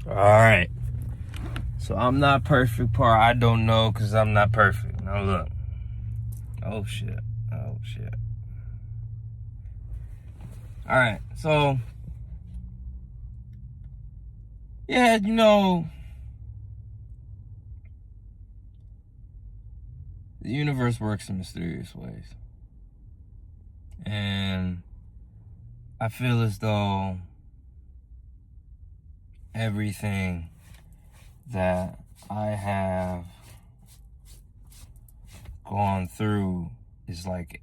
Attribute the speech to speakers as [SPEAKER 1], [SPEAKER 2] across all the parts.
[SPEAKER 1] All right. So I'm not perfect, part. I don't know because I'm not perfect. Now look. Oh shit. Oh shit. All right. So yeah, the universe works in mysterious ways, and I feel as though everything that I have gone through is like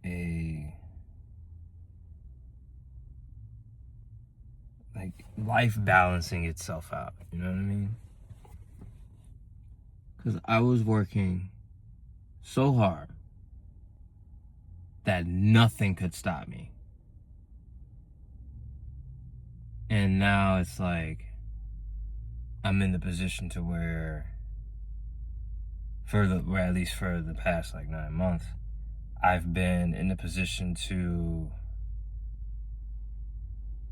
[SPEAKER 1] life balancing itself out. You know what I mean? Because I was working so hard that nothing could stop me. And now it's like I'm in the position to where at least for the past like 9 months, I've been in the position to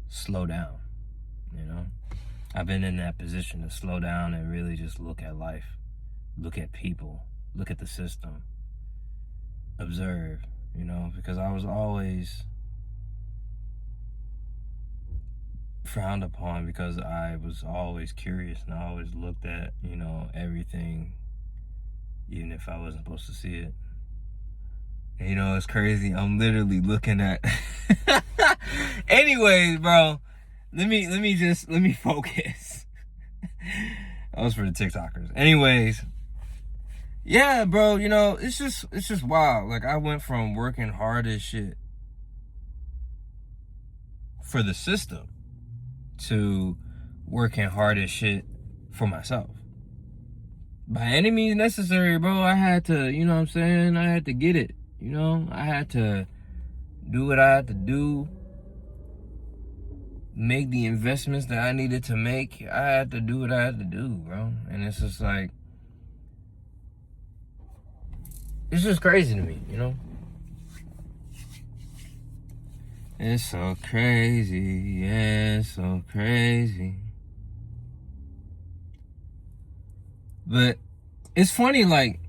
[SPEAKER 1] slow down, you know? I've been in that position to slow down and really just look at life, look at people, look at the system, observe, because I was always frowned upon because I was always curious and I always looked at, everything, even if I wasn't supposed to see it. And, it's crazy. I'm literally looking at. Anyways, bro, let me focus. That was for the TikTokers. Anyways, yeah, bro, it's just wild. Like I went from working hard as shit for the system to working hard as shit for myself. By any means necessary, bro. I had to, I had to get it. I had to do what I had to do, make the investments that I needed to make. I had to do what I had to do, bro. And it's just like, it's just crazy to me, It's so crazy, yeah, it's so crazy. But it's funny, like,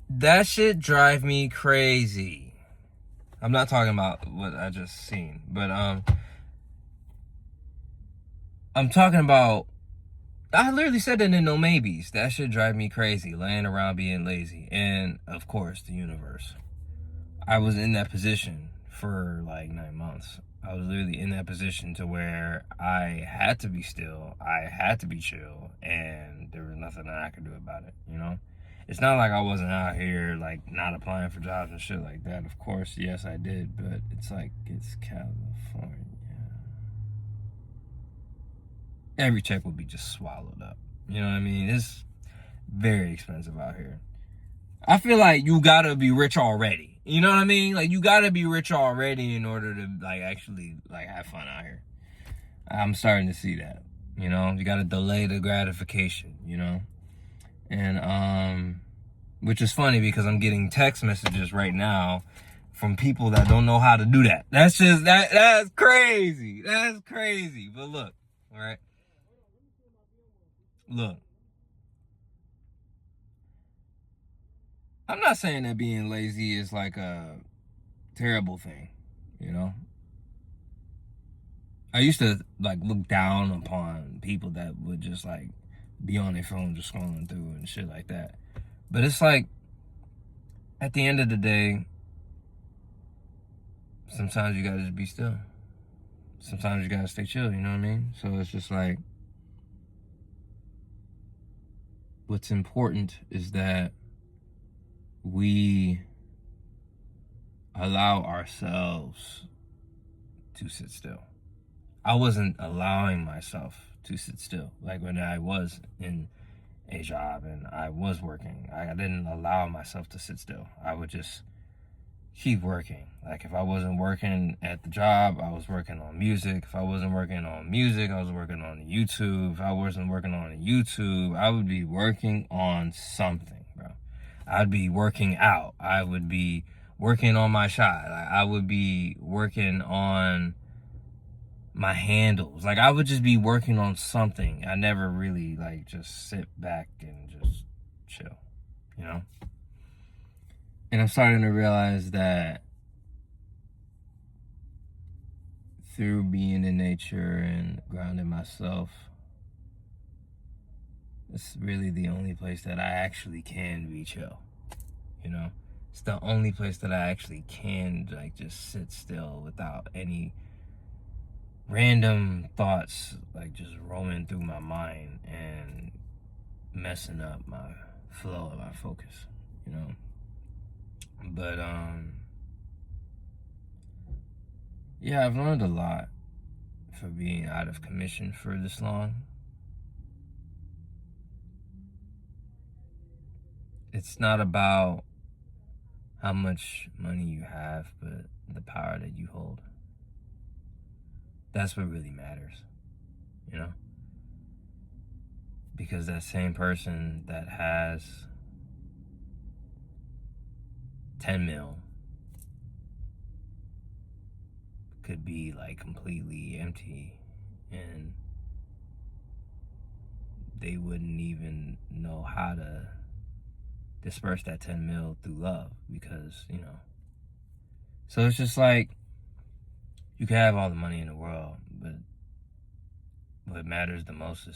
[SPEAKER 1] that shit drive me crazy. I'm not talking about what I just seen, but I'm talking about, I literally said it in No Maybes. That shit drive me crazy, laying around being lazy. And of course, the universe. I was in that position for like 9 months. I was literally in that position to where I had to be still, I had to be chill, and there was nothing that I could do about it, It's not like I wasn't out here like not applying for jobs and shit like that. Of course, yes, I did, but it's like, it's California. Every check will be just swallowed up. You know what I mean? It's very expensive out here. I feel like you gotta be rich already. You know what I mean? Like you gotta be rich already in order to like actually like have fun out here. I'm starting to see that. You gotta delay the gratification, And which is funny because I'm getting text messages right now from people that don't know how to do that. That's just that's crazy. That's crazy. But look, all right. Look. I'm not saying that being lazy is like a terrible thing, I used to like look down upon people that would just like be on their phone just scrolling through and shit like that. But it's like at the end of the day, sometimes you gotta just be still. Sometimes you gotta stay chill, you know what I mean? So it's just like what's important is that we allow ourselves to sit still. I wasn't allowing myself to sit still. Like when I was in a job and I was working, I didn't allow myself to sit still. I would just keep working. Like if I wasn't working at the job, I was working on music. If I wasn't working on music, I was working on YouTube. If I wasn't working on YouTube, I would be working on something, bro. I'd be working out. I would be working on my shot. I would be working on my handles. Like, I would just be working on something. I never really, like, just sit back and just chill, you know? And I'm starting to realize that through being in nature and grounding myself, it's really the only place that I actually can be chill, you know? It's the only place that I actually can, like, just sit still without any random thoughts, like, just roaming through my mind and messing up my flow and my focus, you know? But, yeah, I've learned a lot for being out of commission for this long. It's not about how much money you have, but the power that you hold. That's what really matters, you know? Because that same person that has 10 mil could be, like, completely empty, and they wouldn't even know how to disperse that 10 mil through love, because, you know. So it's just like, you can have all the money in the world, but what matters the most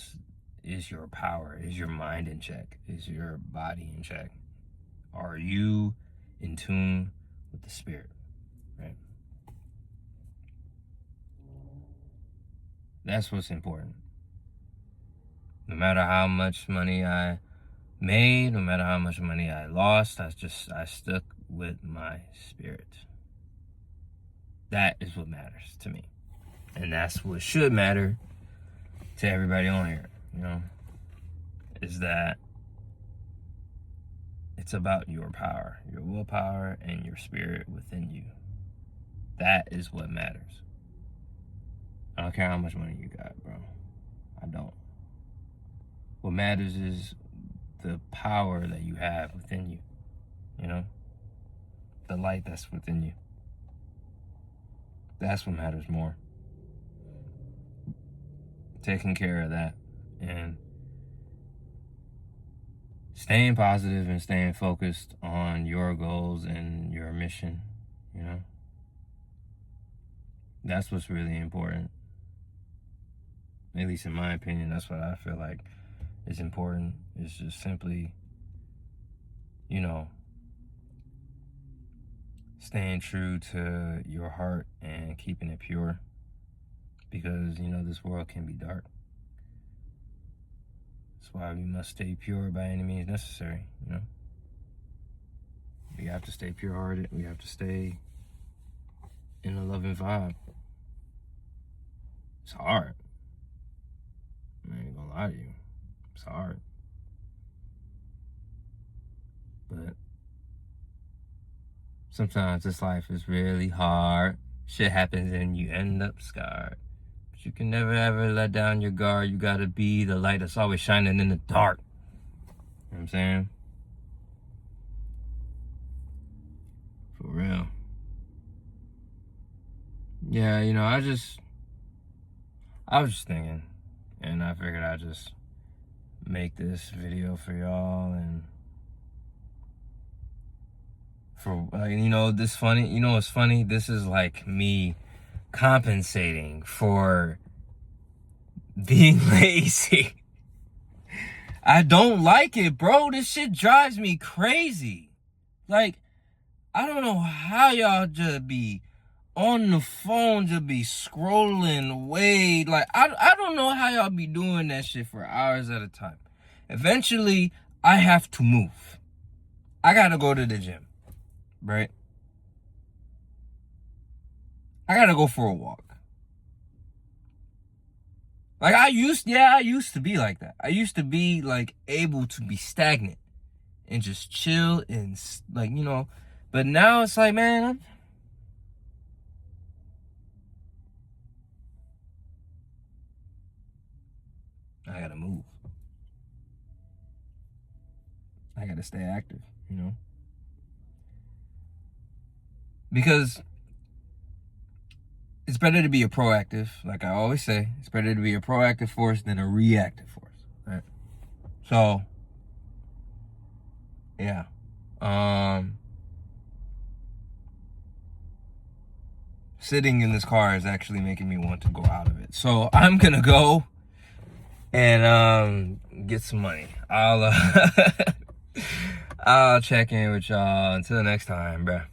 [SPEAKER 1] is your power, is your mind in check, is your body in check. Are you in tune with the spirit, right? That's what's important. No matter how much money I made, no matter how much money I lost, I stuck with my spirit. That is what matters to me. And that's what should matter to everybody on here, you know, is that it's about your power, your willpower, and your spirit within you. That is what matters. I don't care how much money you got, bro. I don't. What matters is the power that you have within you, you know? The light that's within you. That's what matters more. Taking care of that and staying positive and staying focused on your goals and your mission, you know? That's what's really important. At least in my opinion, that's what I feel like is important. It's just simply, you know, staying true to your heart and keeping it pure. Because, you know, this world can be dark. That's why we must stay pure by any means necessary, you know? We have to stay pure-hearted. We have to stay in a loving vibe. It's hard. I ain't gonna lie to you. It's hard. But sometimes this life is really hard. Shit happens and you end up scarred. But you can never ever let down your guard. You gotta be the light that's always shining in the dark. You know what I'm saying? For real. Yeah, you know, I was just thinking, and I figured I'd just make this video for y'all, and for, like, you know, this funny, you know what's funny? This is like me compensating for being lazy. I don't like it, bro. This shit drives me crazy. Like, I don't know how y'all just be on the phone, just be scrolling away. Like, I don't know how y'all be doing that shit for hours at a time. Eventually, I have to move. I gotta go to the gym, right? I gotta go for a walk. Like, I used to be like that. I used to be, like, able to be stagnant and just chill and, like, you know. But now it's like, man, I gotta move. I gotta stay active, you know? Because it's better to be a proactive, like I always say. It's better to be a proactive force than a reactive force. Right? So, yeah. Sitting in this car is actually making me want to go out of it. So I'm gonna go and get some money. I'll I'll check in with y'all until next time, bruh.